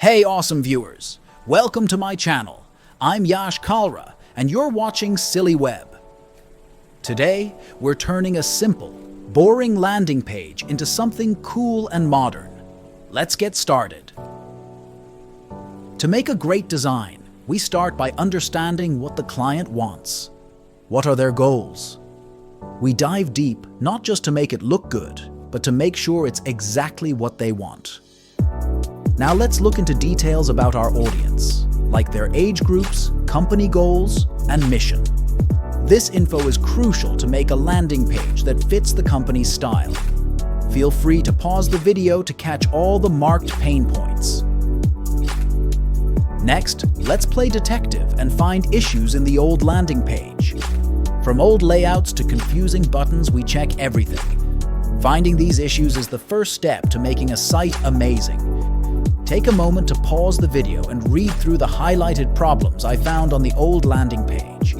Hey awesome viewers, welcome to my channel. I'm Yash Kalra and you're watching Silly Web. Today, we're turning a simple, boring landing page into something cool and modern. Let's get started. To make a great design, we start by understanding what the client wants. What are their goals? We dive deep not just to make it look good, but to make sure it's exactly what they want. Now let's look into details about our audience, like their age groups, company goals, and mission. This info is crucial to make a landing page that fits the company's style. Feel free to pause the video to catch all the marked pain points. Next, let's play detective and find issues in the old landing page. From old layouts to confusing buttons, we check everything. Finding these issues is the first step to making a site amazing. Take a moment to pause the video and read through the highlighted problems I found on the old landing page.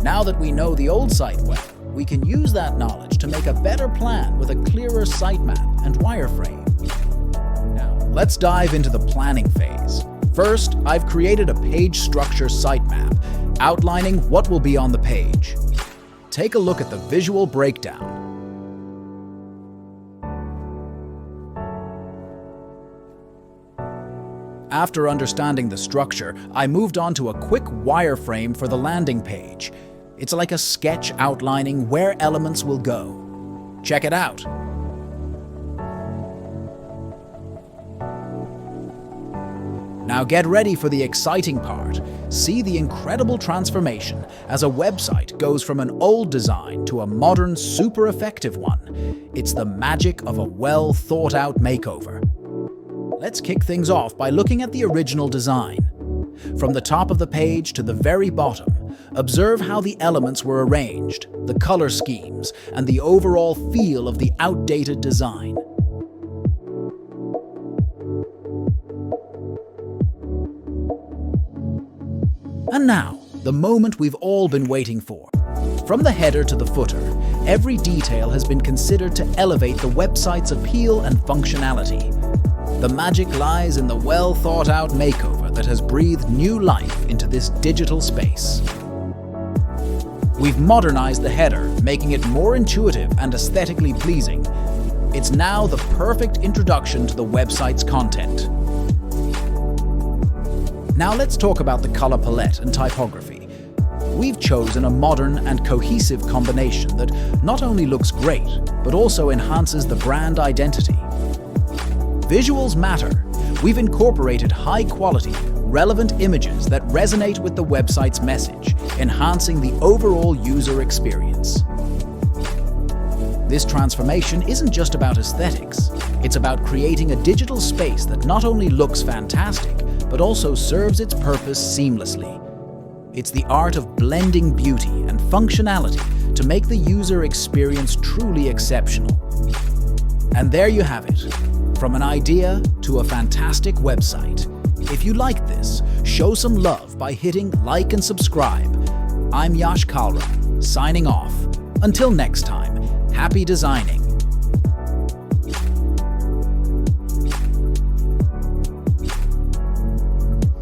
Now that we know the old site well, we can use that knowledge to make a better plan with a clearer sitemap and wireframe. Now, let's dive into the planning phase. First, I've created a page structure sitemap, outlining what will be on the page. Take a look at the visual breakdown. After understanding the structure, I moved on to a quick wireframe for the landing page. It's like a sketch outlining where elements will go. Check it out. Now get ready for the exciting part. See the incredible transformation as a website goes from an old design to a modern, super effective one. It's the magic of a well-thought-out makeover. Let's kick things off by looking at the original design. From the top of the page to the very bottom, observe how the elements were arranged, the color schemes, and the overall feel of the outdated design. And now, the moment we've all been waiting for. From the header to the footer, every detail has been considered to elevate the website's appeal and functionality. The magic lies in the well-thought-out makeover that has breathed new life into this digital space. We've modernized the header, making it more intuitive and aesthetically pleasing. It's now the perfect introduction to the website's content. Now let's talk about the color palette and typography. We've chosen a modern and cohesive combination that not only looks great, but also enhances the brand identity. Visuals matter. We've incorporated high-quality, relevant images that resonate with the website's message, enhancing the overall user experience. This transformation isn't just about aesthetics. It's about creating a digital space that not only looks fantastic, but also serves its purpose seamlessly. It's the art of blending beauty and functionality to make the user experience truly exceptional. And there you have it. From an idea to a fantastic website. If you like this, show some love by hitting like and subscribe. I'm Yash Kalra, signing off. Until next time, happy designing.